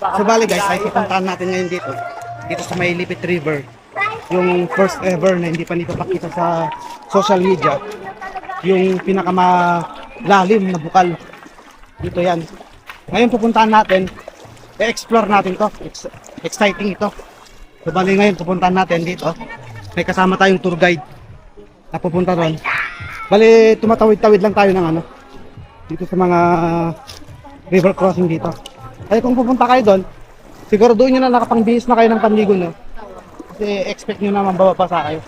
So bali guys, ay pupuntahan natin ngayon dito. Dito sa may Lipit River. Yung first ever na hindi pa nito pakita sa social media. Yung pinakamalalim na bukal. Dito yan. Ngayon pupuntahan natin. I-explore natin to. Exciting ito. So bali ngayon pupuntahan natin dito. May kasama tayong tour guide na pupunta ron. Bali tumatawid-tawid lang tayo ng ano. Dito sa mga river crossing dito. Ay kung pupunta kayo doon, siguro doon nyo na nakapangbihis na kayo ng panligo no. Kasi expect nyo na mababasa kayo.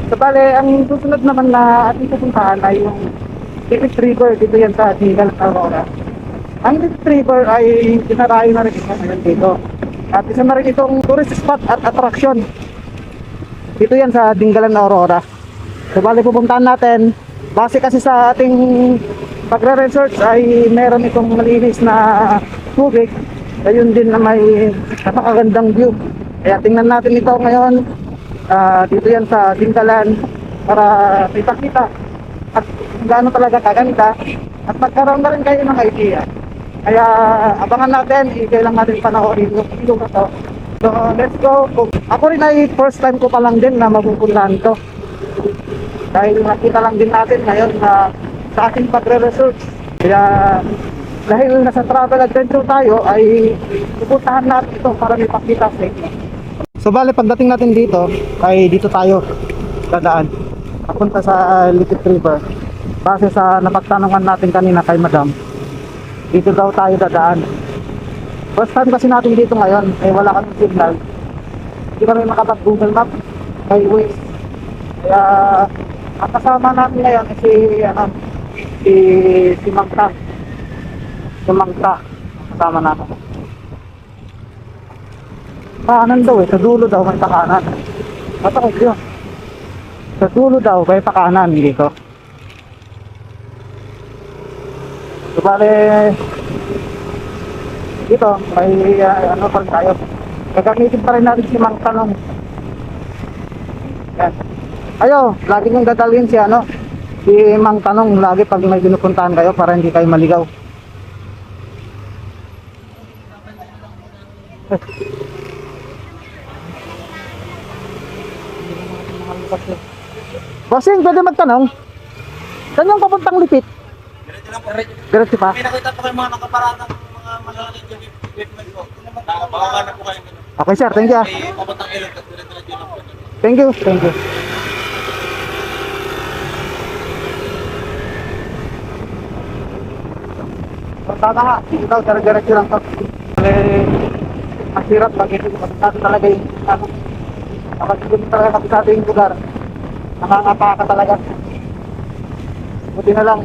So bale, ang susunod naman na ating pupuntahan ay yung Lipit River. Dito yan sa Dingal, Aurora. Ang Lipit River ay dinarayo na rin ito ngayon dito. At isa na rin itong tourist spot at attraction. Dito yan sa Dingalan, Aurora. So bali pupuntahan natin. Base kasi sa ating pagre-research ay meron itong malinis na tubig. Ayun din na may napakagandang view. Kaya tingnan natin ito ngayon. Dito yan sa Dingalan para kita-kita at gaano talaga kaganda at magkaroon na rin kayo ng idea. Kaya abangan natin, kailangan natin panoorin yung video na to. So let's go. Ako rin ay first time ko pa lang din na mapupuntahan to. Dahil nakita lang din natin ngayon na sa ating pagre-research. Kaya dahil nasa travel adventure tayo ay pupuntahan natin ito para may pakita sa inyo. So bale pagdating natin dito ay dito tayo dadaan papunta sa Lipit River. Base sa napagtanungan natin kanina kay Madam, dito daw tayo dadaan. First time kasi natin dito ngayon ay wala kaming signal. Hindi kami makapag Google Map kay Waze. Kaya ang kasama natin ngayon ay si Mangta. Si Mangta kasama natin. Pakanan daw sa dulo daw may pakanan. Matakot yun. Sa dulo daw may pakanan dito. So bale, dito may ano pa rin tayo. Gagamitin pa rin natin si Mang Tanong. Yan. Ayo, lagi nyung dadalhin si Mang Tanong lagi pag may pinupuntahan kayo para hindi kayo maligaw. Bossing, pwede magtanong? Saan yung papuntang Lipit? Diretso lang po. Diretso pa? May nakita po kayo mga nakaparatang mga malaking equipment po. Nakabaka na po kayo. Okay sir, thank you. May papuntang ilog at diretso lang po. Thank you, thank you. Tama nga, ikaw, diretso lang to. Masirap, bakit kapitado talaga yung kapag hindi talaga kapitado yung lugar, nakangapa ka talaga. Buti na lang,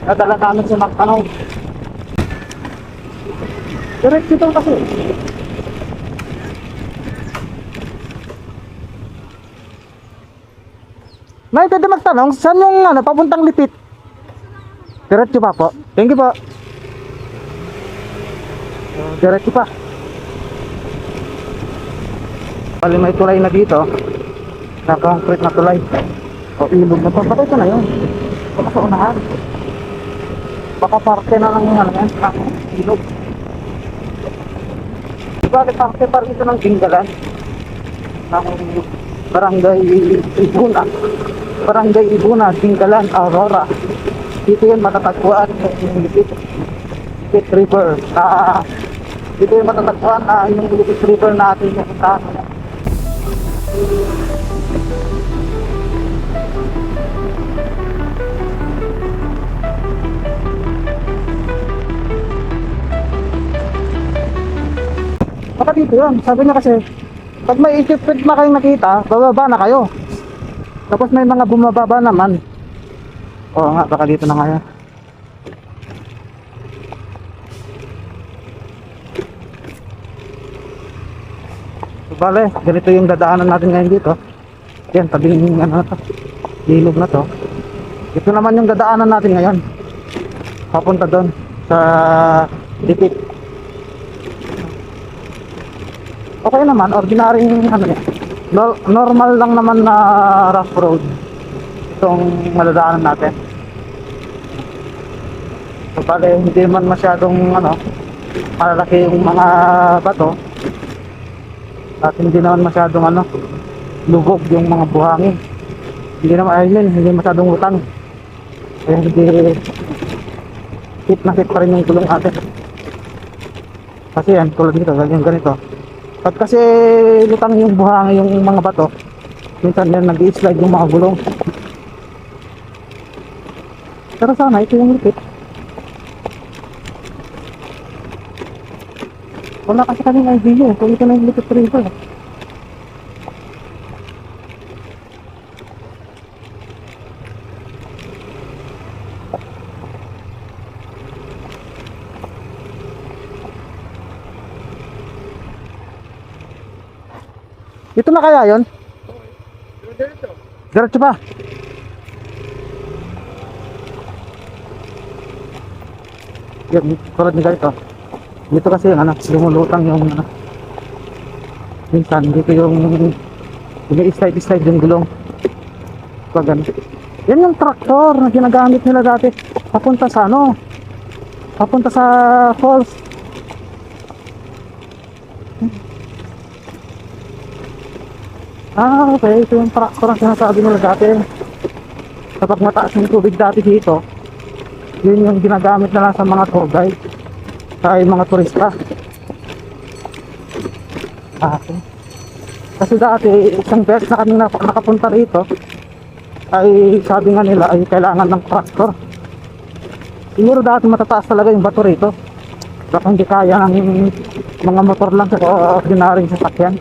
nadala namin si Mang Tanong. Diretso ito kasi. May pwede magtanong, saan yung papuntang Lipit? Diretso pa po. Thank you po. Diretso pa. Bali may tulay na dito. Na concrete na tulay. O ilog na pa. Baka ito na yun. Baka sa unahan. Baka parte na lang yung yan. Ilog. Bali parte pa rin ito ng Dingalan. Ng Barangay Ibuna. Barangay Ibuna, Dingalan, Aurora. Dito yan matatagpuan yung Lipit River. Dito yung matatagpuan yung Lipit River na ating pupuntahan. Baka dito yun. Sabi niya kasi, pag may equipment na kayong nakita, bababa na kayo. Tapos may mga bumababa naman. Oo nga, baka dito na nga yan. So, bale, ganito yung dadaanan natin ngayon dito. Yan, tabing ilog na to. Ito naman yung dadaanan natin ngayon. Papunta doon sa Dikit. Okay naman, ordinary ano yan. Normal lang naman na rough road itong maladaanan natin. So bale, hindi man masyadong ano, malalaki yung mga bato at hindi naman masyadong ano, lubog yung mga buhangin. Hindi naman, I mean, hindi masyadong utang. Kaya hindi hit na hit pa rin yung gulong natin. Kasi yan, tulad nito, ganyan ganito. Pag kasi lutang yung buhangin yung mga bato, minsan yan nag-i-slide yung mga gulong. Pero sana ito yung lipit. Wala kasi kaming idea kung ito na yung lipit rito. Ito na kaya yun? Diretso pa. Yan, tulad ni ganito. Dito kasi yung ano, lumulutang yung ano. Minsan, dito yung slide yung gulong. Pag ano. Yan yung tractor na ginagamit nila dati. Papunta sa ano? Papunta sa falls. Ah, okay. Ito yung tractor na sinasabi nila dati. Kapag mataas yung tubig dati dito, yun yung ginagamit nila sa mga tour guide, sa mga turista. Ah, okay. Kasi dati, isang beses na kami nakapunta rito, ay sabi nga nila ay kailangan ng tractor. Siguro dati matataas talaga yung bato rito. Baka hindi kaya ng mga motor lang sa ordinaryong sasakyan.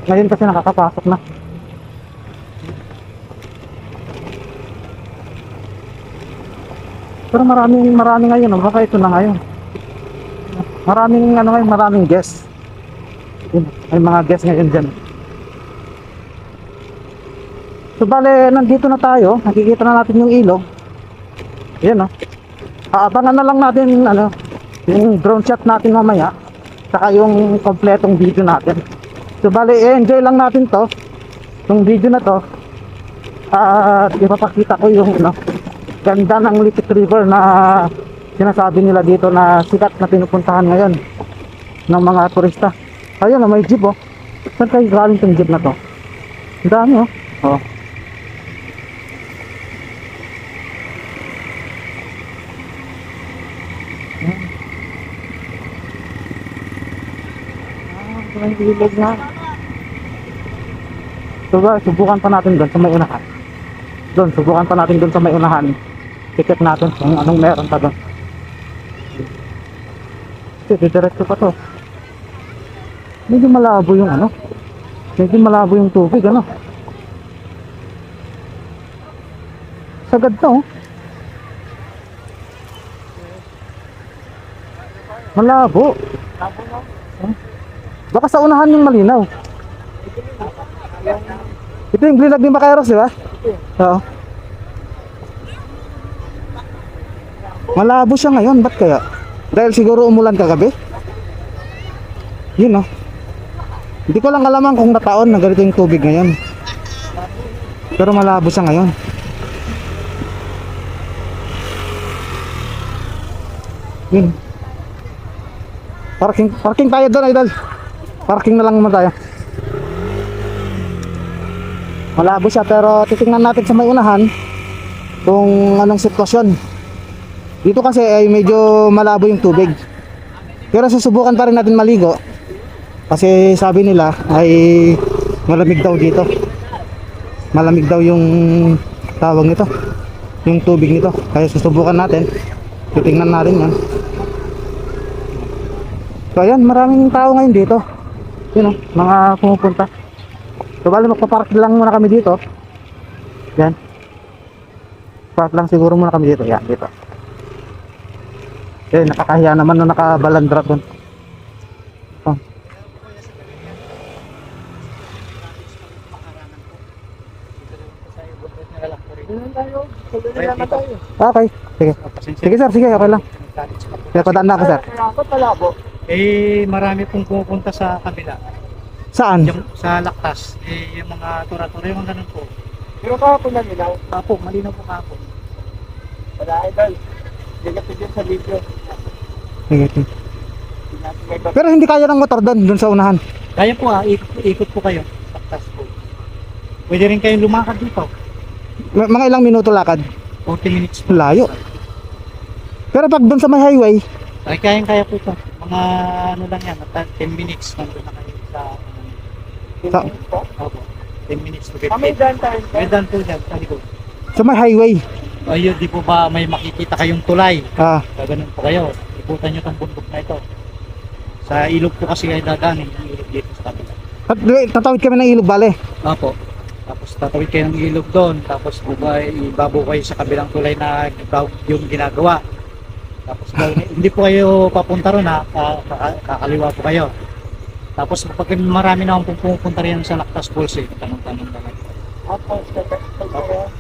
Ngayon kasi nakakapasok na. Pero marami ngayon, baka ito na ngayon. Maraming guest. May mga guest ngayon dyan. So bale, nandito na tayo. Nakikita na natin yung ilog. Ayan, oh. Aabangan na lang natin yung drone shot natin mamaya. Saka yung kompletong video natin. So bale, enjoy lang natin to. Yung video na to. At ipapakita ko yung ganda ng Lipit River na sinasabi nila dito na sikat na pinupuntahan ngayon ng mga turista. Ayun, may jeep, oh. Saan kayo galing tong jeep na to? Ang dami, oh. Oh. May ilog na. So guys, subukan pa natin doon sa may unahan. Subukan pa natin doon sa may unahan. Ticket natin kung anong meron pa doon. Kasi diretso pa to. Medyo malabo yung medyo malabo yung tubig, sagad to, oh. Malabo. Baka sa unahan yung malinaw. Ito yung Glenag ni Macairos, di ba? Oo. Malabo siya ngayon, ba't kaya? Dahil siguro umulan kagabi. Yun, oh. Hindi ko lang alaman kung nataon na ganito yung tubig ngayon. Pero malabo siya ngayon. Yun. Parking tayo doon, idol. Parking na lang naman tayo. Malabo siya, pero titingnan natin sa may unahan kung anong sitwasyon. Dito kasi ay medyo malabo yung tubig. Pero susubukan pa rin natin maligo. Kasi sabi nila ay malamig daw dito. Malamig daw yung tawag nito, yung tubig nito. Kaya susubukan natin. Titingnan natin yan. So ayan, maraming tao ngayon dito. Yun, mga pumupunta. So bali magpapark lang muna kami dito. Yan. Park lang siguro muna kami dito. Yan, dito. Eh, nakakahiya naman na nakabalandra doon. Oh. Okay, sige. Sige sir, sige, okay lang. Kaya padaan na ako, sir. Ba't malabo? Marami pong pumupunta sa kabila. Saan? Yung sa Laktas, yung mga tura-tura, yung mga ganun po. Pero kahapon na nilaw. Apo, malinaw po ako. Wala idol. Hindi ka pwede sa video. Sige. Hindi natin may bab- Pero hindi kaya ng motor doon sa unahan. Kaya po ikot po kayo. Laktas po. Pwede rin kayong lumakad dito. Mga ilang minuto lakad. 40 minutes po. Layo. Pero pag doon sa may highway, Ay, kaya po ito. Mga ano lang yan, 10 minutes nandun na kayo sa... Sa- Opo, 10 minutes to May 15. daan tayo. May daan po dyan, sa likod. sa may highway. Ayun, di po ba may makikita kayong tulay? Ah, Ganun po kayo. Ibutan nyo itong bundok na ito. Sa ilog po kasi kayo dadanin, yung ilog dito sa kabila. at tatawid kami ng ilog, bale. Opo. Tapos tatawid kayo ng ilog doon. Tapos ibabo kayo sa kabilang tulay na yung ginagawa. Tapos hindi po kayo papunta ron ha. Kakaliwa po kayo. Tapos pag marami na akong pupunta rin sa Laktas Falls tanong-tanong na lang.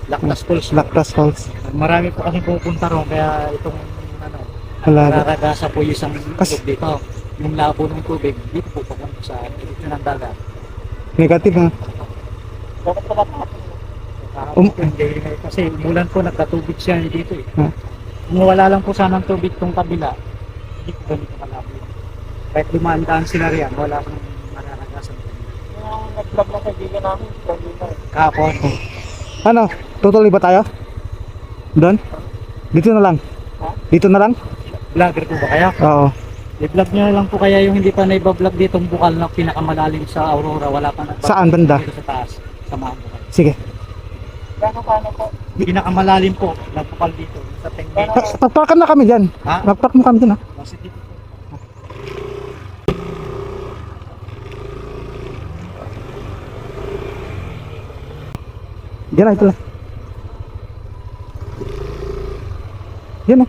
Laktas Falls. Laktas Falls. Marami po kasi pupunta ron kaya itong ano, Wala. nararagasa po yung isang Kas- ilog dito. Yung labo ng tubig, dito po papunta sa ilog ng dagat. Negative ha. Bakit pala tapos? Kasi umulan po, nagkatubig siya dito eh. Hmm. Kung wala lang po sana ng tubig tong kabila, hindi po ganito kalabo. Kahit dumaan-daan sila riyan, wala pong mararagasan. Yung nag-vlog na kaibigan namin, lagi na eh. Kapon. Ano? Tutuloy ba tayo? Doon? Dito na lang. Ha? Dito na lang? Vlogger po ba kaya? Oo. I-vlog nyo na lang po kaya yung hindi pa naiba-vlog ditong bukal na pinakamalalim sa Aurora. Wala pa nagba- Saan banda? Dito sa taas. Sa mga bukal. Sige. Gano'n paano po? Pinakamalalim po na bukal dito. Sa Tengme. Pagparkan na kami dyan. Ha? Pagpark mo kami dyan ha. Kasi dito po. Diyan na, ito lang. Yan o.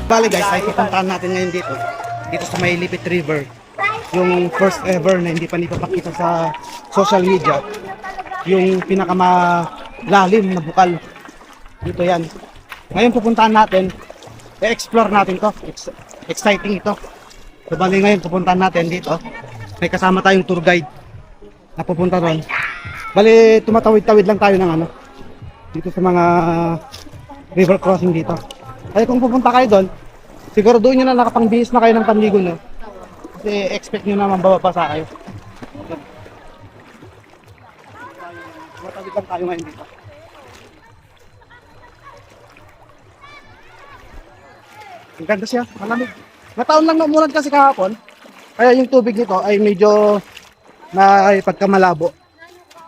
Bali guys, ay pupuntahan natin ngayon dito sa may Lipit River, yung first ever na hindi pa nipapakita sa social media, yung pinakamalalim na bukal dito. Yan ngayon pupuntahan natin, i-explore natin to. Exciting ito. So bali ngayon pupuntahan natin dito, may kasama tayong tour guide na pupunta ron. Bali tumatawid-tawid lang tayo ng ano dito sa mga river crossing dito. Ay kung pupunta kayo doon, siguraduhin nyo na nakapangbihis na kayo ng panligo nyo. Kasi expect nyo na mababasa kayo. Matawid lang tayo ngayon dito. Ang ganda siya, malamig. Nataon lang na umulan kasi kahapon. Kaya yung tubig nito ay medyo na pagkamalabo.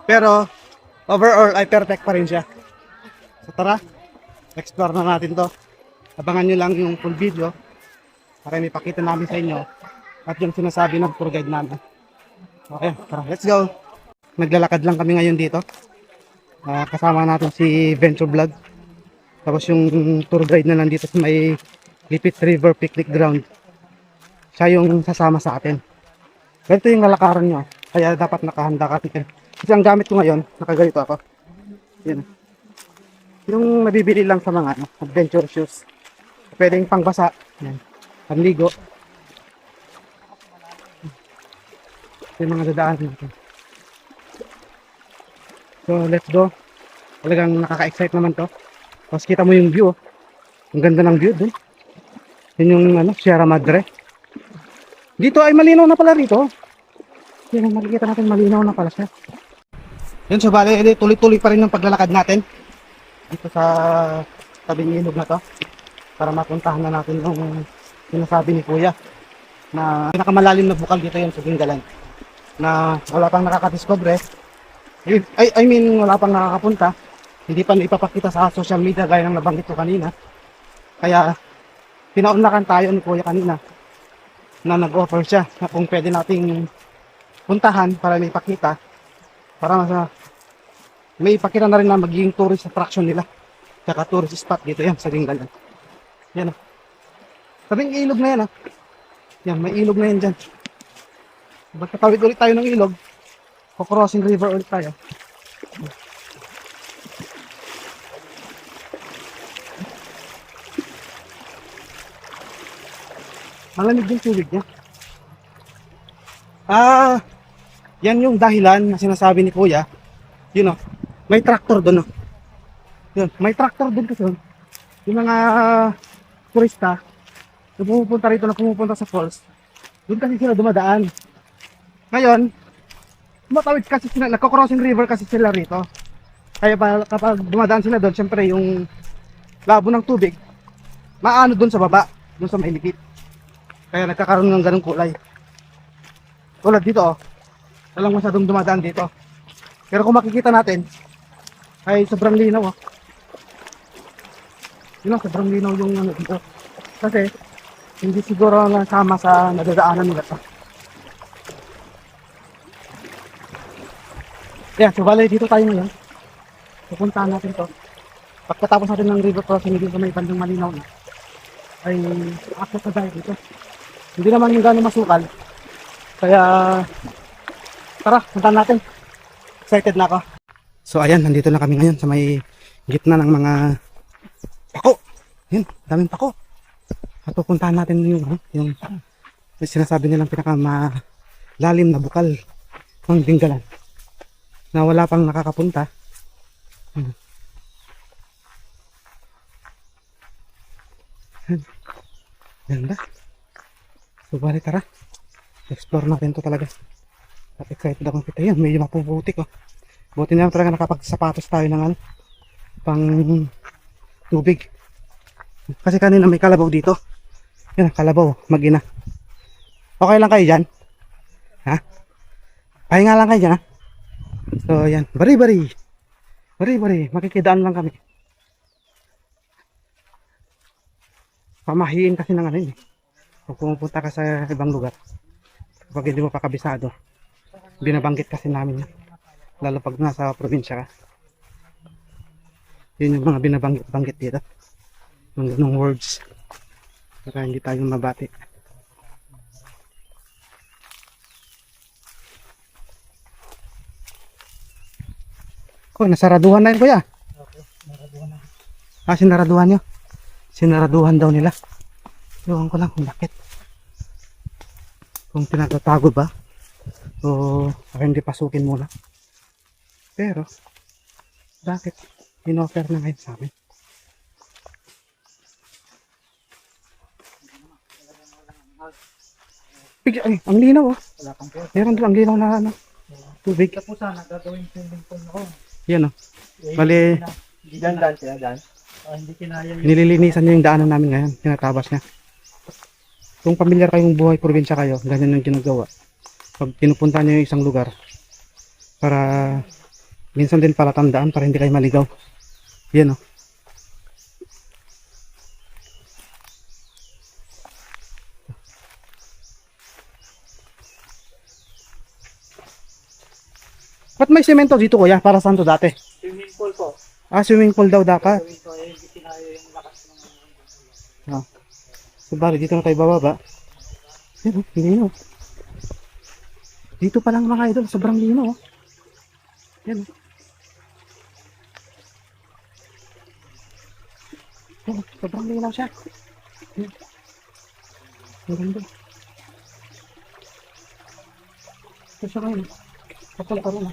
Pero overall ay perfect pa rin siya. So tara, explore na natin to. Abangan nyo lang yung full video para may pakita namin sa inyo at yung sinasabi ng tour guide namin. Okay, tara, let's go. Naglalakad lang kami ngayon dito. Kasama natin si Venture Vlog. Tapos yung tour guide na nandito sa may Lipit River Picnic Ground. Siya yung sasama sa atin. Ganito yung lalakaran nyo. Kaya dapat nakahanda ka. Kasi ang gamit ko ngayon, nakaganito ako. Yan. Yung mabibili lang sa mga adventure shoes. Pwedeng pangbasa. Yan. Panligo. Yung mga dadaan natin. So, let's go. Talagang nakaka-excite naman to. Tapos kita mo yung view. Ang ganda ng view dun. Yun yung Sierra Madre. Dito ay malinaw na pala rito. Yan ang makikita natin, malinaw na pala siya. Yun, so bali, tuloy-tuloy pa rin yung paglalakad natin. Dito sa tabing ilog na to. Para mapuntahan na natin yung sinasabi ni Kuya. na pinakamalalim na bukal dito yan sa Dingalan na wala pang nakakadiscover. I mean, wala pang nakakapunta. Hindi pa ipapakita sa social media gaya ng nabanggit ko kanina. Kaya, pinaunlakan tayo ni Kuya kanina na nag-offer siya na kung pwede nating puntahan para may ipakita. Para may ipakita na rin na magiging tourist attraction nila. Tsaka tourist spot dito yan sa Dingalan. Yan o. Sabing ilog na yan o. Yan, may ilog na yan dyan. Magkatawid ulit tayo ng ilog. Crossing river ulit tayo. Malamig yung tubig niya. Yan yung dahilan na sinasabi ni Kuya. Yun o, may tractor doon o. Yun, may tractor doon kasi yun. Yung mga turista na pumupunta rito, na pumupunta sa falls, doon kasi sila dumadaan. Ngayon, tumatawid kasi sila, nagko-crossing river kasi sila rito. Kaya kapag dumadaan sila doon, syempre yung labo ng tubig, maano doon sa baba, doon sa mailigit. Kaya nagkakaroon ng ganung kulay. Tulad dito oh, walang masyadong dumadaan dito. Pero kung makikita natin, ay sobrang linaw oh. Yun lang, sobrang linaw yung ano dito. Kasi, hindi siguro nasama sa nadadaanan nila to. Yan, so bale dito tayo ngayon. Pupuntahan natin to. Pagkatapos natin ng river crossing dito may bandang malinaw na, ay akit na tayo dito. Hindi naman yung gano'ng masukal. Kaya, tara, puntahan natin. Excited na ako. So ayan, nandito na kami ngayon sa may gitna ng mga pako. Yan, daming pako. At pupuntahan natin yung sinasabi nilang pinakamalalim na bukal ng Dingalan na wala pang nakakapunta. Ganda. So bali, tara, explore natin to talaga. At excited akong kita yan, medyo mapuputik oh. Buti na lang talaga nakapagsapatos tayo ng pang tubig. Kasi kanina may kalabaw dito. Yan, kalabaw, mag-ina. Okay lang kayo dyan? Ha? Pahinga lang kayo dyan ha? So yan, bari-bari, makikidaan lang kami. Pamahiin kasi ng ano yun eh. Kung pumupunta ka sa ibang lugar, kapag hindi mo pa kabisado, binabanggit kasi namin yan. Lalo pag nasa probinsya ka. Yun yung mga binabanggit dito. Ng ganong words. Para hindi tayo mabati. Oh, nasaraduhan na yun kuya. Okay, naraduhan na. Sinaraduhan nyo. Sinaraduhan daw nila. Ewan ko lang kung bakit. Kung tinatatago ba o hindi pasukin muna. Pero bakit in-offer na ngayon sa amin? Ay, ang linaw oh. Wala kang pera. Meron doon ang linaw na ano, tubig. Ito po sana, gagawin swimming pool ako. Yan oh. Bali, Diyan siya, dyan. Hindi kinaya yung nililinisan niya yung daanan namin ngayon. Tinatabas niya. Kung pamilyar kayong buhay probinsya kayo, ganyan yung ginagawa. Pag pinupunta niyo yung isang lugar, para minsan din para tandaan, para hindi kayo maligaw. Yan oh. Ba't may semento dito kuya? Para saan to dati? swimming pool po. Swimming pool daw dapat. Gagawin ko ay hindi kinaya yung lakas ng So bali, dito na tayo bababa. Yan, lino. Dito pa lang mga idol, sobrang lino. Yan. Yan, sobrang linaw siya. Yan. Ang ganda. Ito siya ngayon. Kapal pa rin.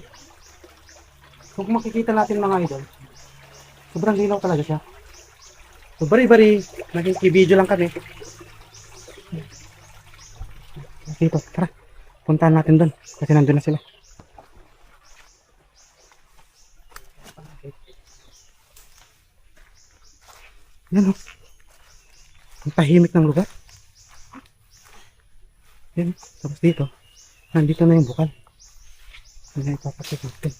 Kung makikita natin mga idol, sobrang linaw talaga siya. So bari-bari, naging-video lang kami. Dito, tara. Puntahan natin doon. Kasi nandun na sila. Yan o. Ang tahimik ng lugar. Yan, tapos dito. Nandito na yung bukal. Yan na ipapasok natin.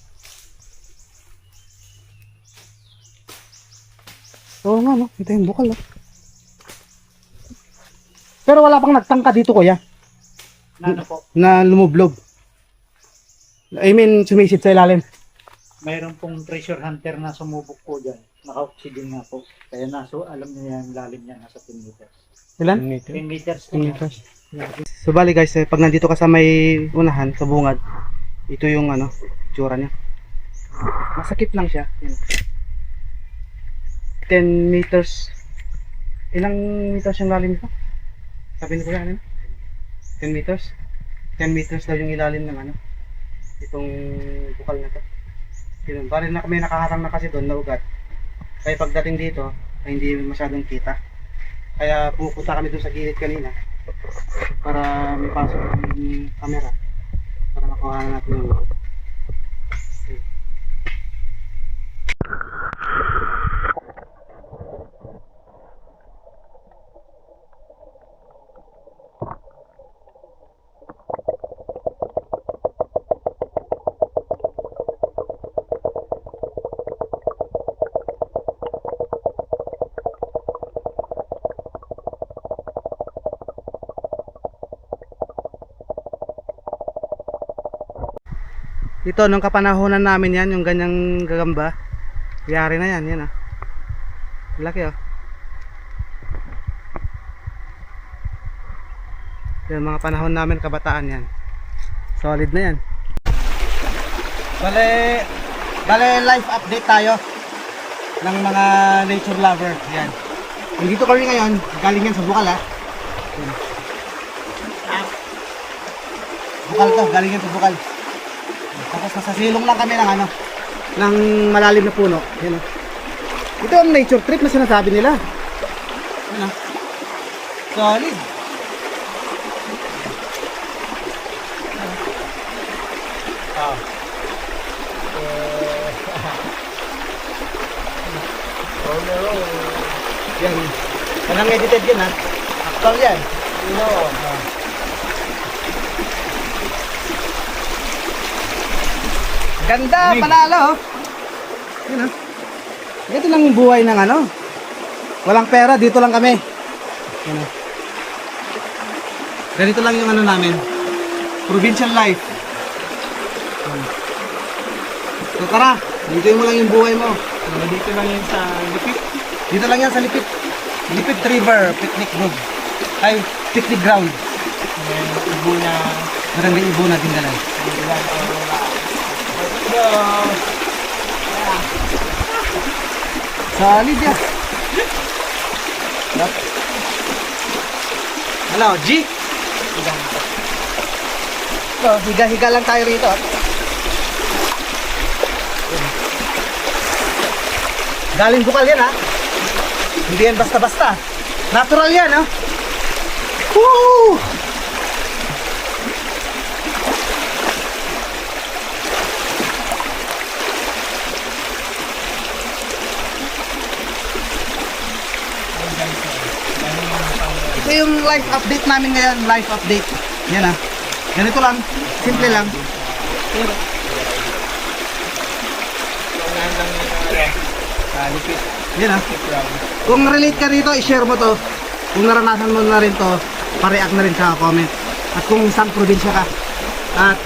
Oo nga, no? Ito yung bukal, no? Pero wala pang nagtangka dito, kuya. Ano po? Na lumublob. I mean, sumisid sa ilalim. Mayroon pong treasure hunter na sumubok po dyan. Naka-oxygen nga po. Kaya alam niya yung lalim niya nasa 10 meters. Ilan? 10 meters po. 10 meters. So bali guys, pag nandito ka sa may unahan, sa bungad, ito yung ano, tsura niya. Masakit lang siya. Yan. 10 meters. Ilang meters yung lalim ito? Sabi ni kuya, ano? 10 meters? 10 meters daw yung ilalim ng ano, itong bukal na to. Yun, bali na kami nakaharang na kasi doon na ugat. Kaya pagdating dito, ay hindi masyadong kita. Kaya pupunta kami doon sa gilid kanina para may pasok yung camera para makuha na natin yung ugat. Ito, nung kapanahonan namin yan, yung ganyang gagamba, yari na yan, yan ah. Laki oh. Yan, mga panahon namin, kabataan yan. Solid na yan. Bale life update tayo ng mga nature lover. Yan. Nandito kami ngayon, galing yan sa Bukal ah. Yan. Bukal to, galing yan sa Bukal. Tapos nasa silong lang kami ng ano, ng malalim na puno. Yan, oh. Ito ang nature trip na sinasabi nila. Yan, oh. Solid. Oh. Yan. Walang edited yan ha. Actual yan. No. Ganda, panalo. Yun ah. Ito lang yung buhay ng ano. Walang pera, dito lang kami. Yan ah. Ganito lang yung ano namin. Provincial life. So tara, dito mo lang yung buhay mo. Dito lang yan sa Lipit. Dito lang yan sa Lipit. Lipit River Picnic Group. Ay, picnic ground. Ibo na. Barangay Ibo na Dingalan. Solid yan. Ano, G? So, higa-higa lang tayo rito. Galing Bukal yan ha. Hindi yan basta-basta. Natural yan ha. Woo! Ito yung live update namin ngayon, live update. Yan ah. Ganito lang, simple lang. Lipit. Yan ah. Kung relate ka rito, i-share mo to. Kung naranasan mo na rin to, pa-react na rin sa comment. At kung saan probinsya ka. At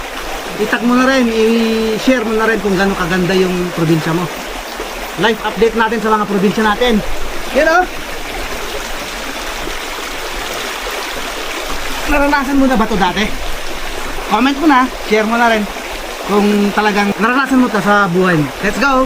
itag mo na rin, i-share mo na rin kung gano'ng kaganda yung probinsya mo. Live update natin sa mga probinsya natin. Yan oh. Naranasan mo na ba to dati? Comment mo na, share mo na rin kung talagang naranasan mo to sa buhay mo. Let's go!